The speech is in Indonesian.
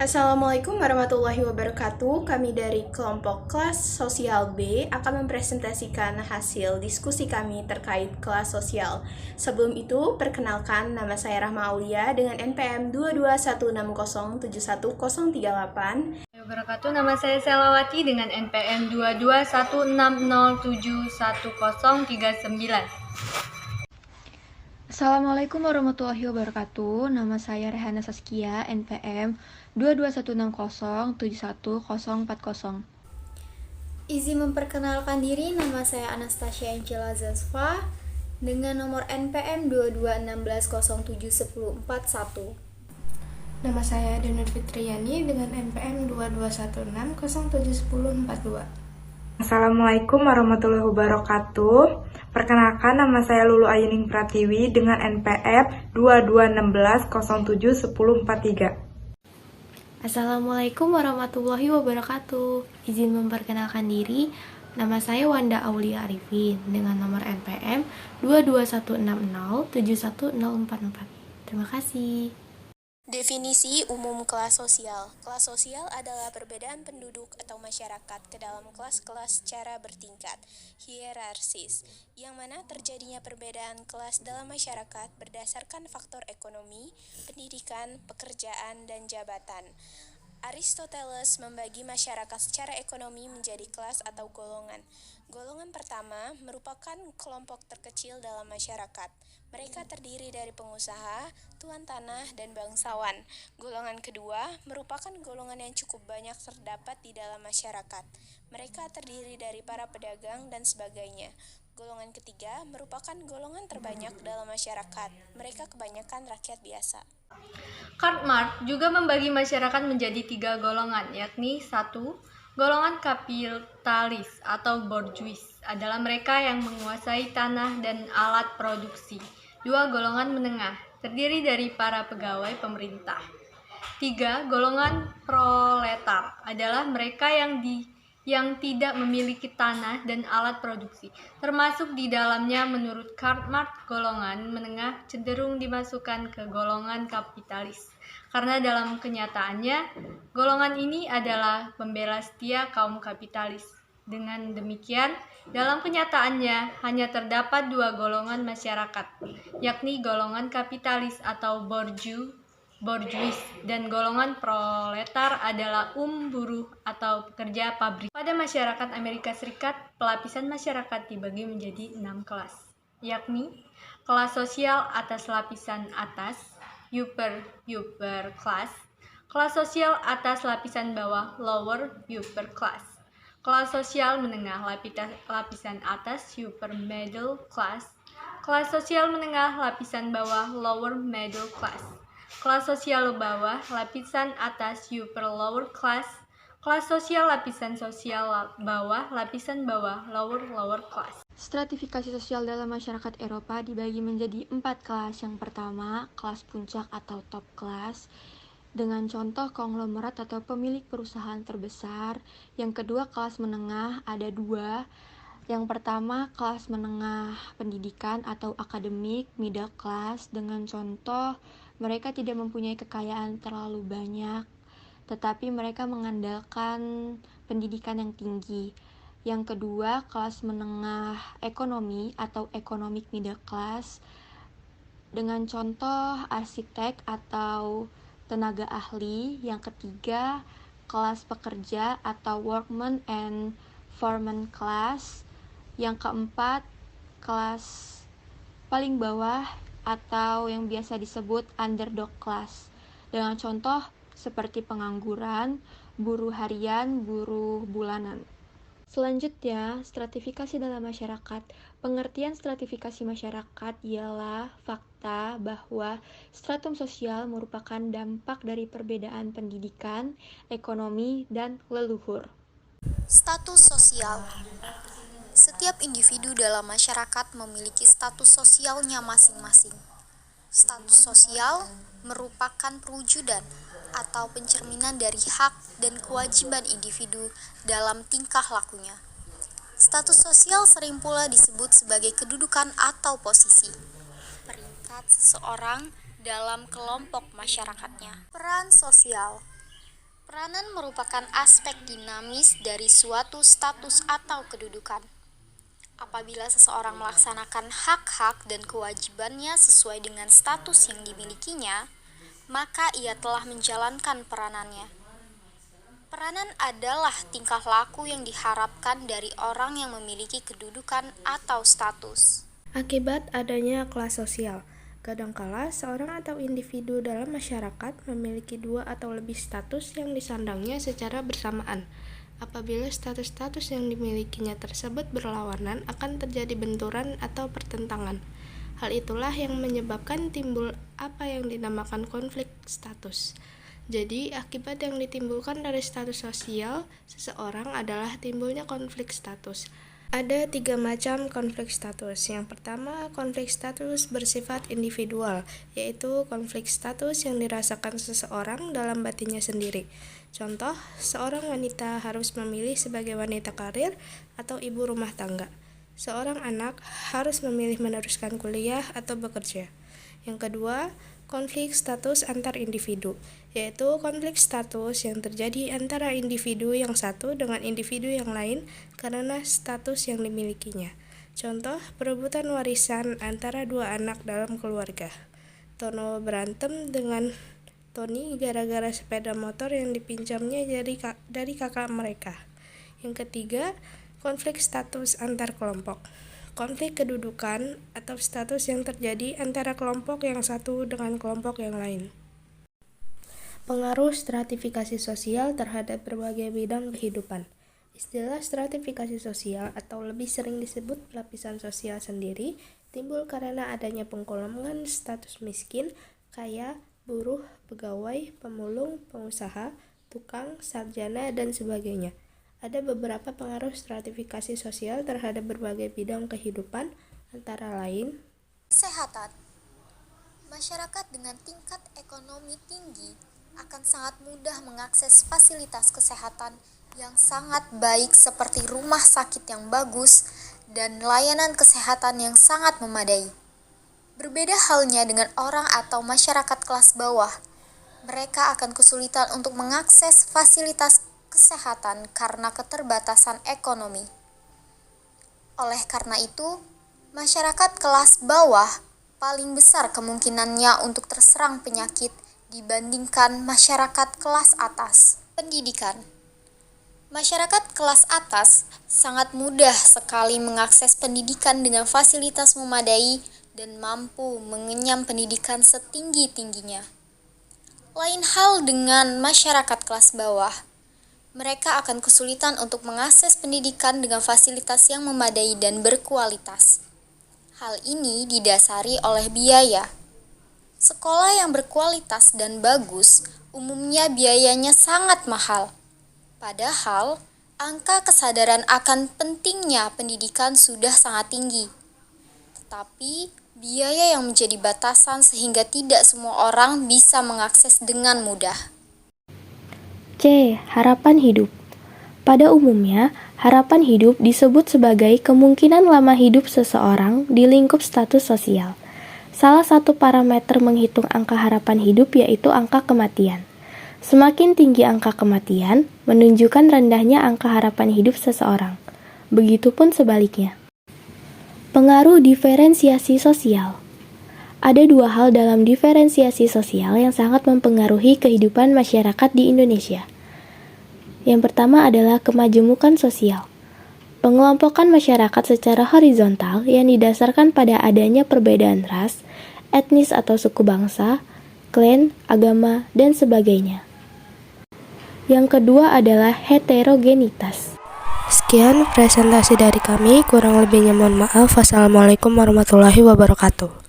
Assalamualaikum warahmatullahi wabarakatuh. Kami dari kelompok kelas sosial B akan mempresentasikan hasil diskusi kami terkait kelas sosial. Sebelum itu, perkenalkan nama saya Rahma Aulia dengan NPM 221607138. Wabarakatuh. Nama saya Selawati dengan NPM 22160711039. Assalamualaikum warahmatullahi wabarakatuh. Nama saya Rehana Saskia, NPM 22160711040. Izin memperkenalkan diri, nama saya Anastasia Angela Zasfa dengan nomor NPM 2216071041. Nama saya Denur Fitriani dengan NPM 2216071042. Assalamualaikum warahmatullahi wabarakatuh. Perkenalkan, nama saya Lulu Ayuning Pratiwi dengan NPM 2216071043. Assalamualaikum warahmatullahi wabarakatuh. Izin memperkenalkan diri, nama saya Wanda Aulia Arifin dengan nomor NPM 22160711044. Terima kasih. Definisi umum kelas sosial. Kelas sosial adalah perbedaan penduduk atau masyarakat ke dalam kelas-kelas secara bertingkat, hierarkis, yang mana terjadinya perbedaan kelas dalam masyarakat berdasarkan faktor ekonomi, pendidikan, pekerjaan, dan jabatan. Aristoteles membagi masyarakat secara ekonomi menjadi kelas atau golongan. Golongan pertama merupakan kelompok terkecil dalam masyarakat. Mereka terdiri dari pengusaha, tuan tanah, dan bangsawan. Golongan kedua merupakan golongan yang cukup banyak terdapat di dalam masyarakat. Mereka terdiri dari para pedagang dan sebagainya. Golongan ketiga merupakan golongan terbanyak dalam masyarakat. Mereka kebanyakan rakyat biasa. Karl Marx juga membagi masyarakat menjadi 3 golongan, yakni 1. Golongan kapitalis atau bourgeois adalah mereka yang menguasai tanah dan alat produksi. 2. Golongan menengah, terdiri dari para pegawai pemerintah. 3. Golongan proletar adalah mereka yang tidak memiliki tanah dan alat produksi. Termasuk di dalamnya menurut Karl Marx, golongan menengah cenderung dimasukkan ke golongan kapitalis. Karena dalam kenyataannya, golongan ini adalah pembela setia kaum kapitalis. Dengan demikian, dalam kenyataannya hanya terdapat 2 golongan masyarakat, yakni golongan kapitalis atau bourgeois dan golongan proletar adalah buruh atau pekerja pabrik. Pada masyarakat Amerika Serikat, pelapisan masyarakat dibagi menjadi 6 kelas, yakni kelas sosial atas lapisan atas, upper class, kelas sosial atas lapisan bawah, lower upper class, kelas sosial menengah lapisan atas, upper middle class, kelas sosial menengah lapisan bawah, lower middle class, kelas sosial bawah lapisan atas, upper lower class, kelas sosial lapisan bawah lapisan bawah, lower class. Stratifikasi sosial dalam masyarakat Eropa dibagi menjadi 4 kelas. Yang pertama, kelas puncak atau top class, dengan contoh konglomerat atau pemilik perusahaan terbesar. Yang kedua, kelas menengah, ada 2. Yang pertama, kelas menengah pendidikan atau akademik, middle class, dengan contoh mereka tidak mempunyai kekayaan terlalu banyak, tetapi mereka mengandalkan pendidikan yang tinggi. Yang kedua, kelas menengah ekonomi atau economic middle class, dengan contoh arsitek atau tenaga ahli. Yang ketiga, kelas pekerja atau workman and foreman class. Yang keempat, kelas paling bawah atau yang biasa disebut underdog class, dengan contoh seperti pengangguran, buruh harian, buruh bulanan. Selanjutnya, stratifikasi dalam masyarakat. Pengertian stratifikasi masyarakat ialah fakta bahwa stratum sosial merupakan dampak dari perbedaan pendidikan, ekonomi, dan leluhur. Status sosial. Setiap individu dalam masyarakat memiliki status sosialnya masing-masing. Status sosial merupakan perwujudan atau pencerminan dari hak dan kewajiban individu dalam tingkah lakunya. Status sosial sering pula disebut sebagai kedudukan atau posisi, peringkat seseorang dalam kelompok masyarakatnya. Peran sosial. Peranan merupakan aspek dinamis dari suatu status atau kedudukan. Apabila seseorang melaksanakan hak-hak dan kewajibannya sesuai dengan status yang dimilikinya, maka ia telah menjalankan peranannya. Peranan adalah tingkah laku yang diharapkan dari orang yang memiliki kedudukan atau status. Akibat adanya kelas sosial, kadangkala seorang atau individu dalam masyarakat memiliki dua atau lebih status yang disandangnya secara bersamaan. Apabila status-status yang dimilikinya tersebut berlawanan, akan terjadi benturan atau pertentangan. Hal itulah yang menyebabkan timbul apa yang dinamakan konflik status. Jadi, akibat yang ditimbulkan dari status sosial seseorang adalah timbulnya konflik status. Ada 3 macam konflik status. Yang pertama, konflik status bersifat individual, yaitu konflik status yang dirasakan seseorang dalam batinnya sendiri. Contoh, seorang wanita harus memilih sebagai wanita karir atau ibu rumah tangga. Seorang anak harus memilih meneruskan kuliah atau bekerja. Yang kedua, konflik status antar individu, yaitu konflik status yang terjadi antara individu yang satu dengan individu yang lain karena status yang dimilikinya. Contoh, perebutan warisan antara dua anak dalam keluarga. Tono berantem dengan Tony gara-gara sepeda motor yang dipinjamnya dari kakak mereka. Yang ketiga, konflik status antar kelompok. Konflik kedudukan atau status yang terjadi antara kelompok yang satu dengan kelompok yang lain. Pengaruh stratifikasi sosial terhadap berbagai bidang kehidupan. Istilah stratifikasi sosial atau lebih sering disebut lapisan sosial sendiri timbul karena adanya penggolongan status miskin, kaya, buruh, pegawai, pemulung, pengusaha, tukang, sarjana, dan sebagainya. Ada beberapa pengaruh stratifikasi sosial terhadap berbagai bidang kehidupan, antara lain Kesehatan. Masyarakat dengan tingkat ekonomi tinggi akan sangat mudah mengakses fasilitas kesehatan yang sangat baik seperti rumah sakit yang bagus dan layanan kesehatan yang sangat memadai. Berbeda halnya dengan orang atau masyarakat kelas bawah. Mereka akan kesulitan untuk mengakses fasilitas kesehatan karena keterbatasan ekonomi. Oleh karena itu, masyarakat kelas bawah paling besar kemungkinannya untuk terserang penyakit dibandingkan masyarakat kelas atas. Pendidikan. Masyarakat kelas atas sangat mudah sekali mengakses pendidikan dengan fasilitas memadai dan mampu mengenyam pendidikan setinggi-tingginya. Lain hal dengan masyarakat kelas bawah. Mereka akan kesulitan untuk mengakses pendidikan dengan fasilitas yang memadai dan berkualitas. Hal ini didasari oleh biaya. Sekolah yang berkualitas dan bagus umumnya biayanya sangat mahal. Padahal, angka kesadaran akan pentingnya pendidikan sudah sangat tinggi. Tetapi, biaya yang menjadi batasan sehingga tidak semua orang bisa mengakses dengan mudah. C. Harapan hidup. Pada umumnya, harapan hidup disebut sebagai kemungkinan lama hidup seseorang di lingkup status sosial. Salah satu parameter menghitung angka harapan hidup yaitu angka kematian. Semakin tinggi angka kematian, menunjukkan rendahnya angka harapan hidup seseorang. Begitupun sebaliknya. Pengaruh diferensiasi sosial. Ada dua hal dalam diferensiasi sosial yang sangat mempengaruhi kehidupan masyarakat di Indonesia. Yang pertama adalah kemajemukan sosial. Pengelompokan masyarakat secara horizontal yang didasarkan pada adanya perbedaan ras, etnis atau suku bangsa, klan, agama, dan sebagainya. Yang kedua adalah heterogenitas. Sekian presentasi dari kami, kurang lebihnya mohon maaf. Wassalamualaikum warahmatullahi wabarakatuh.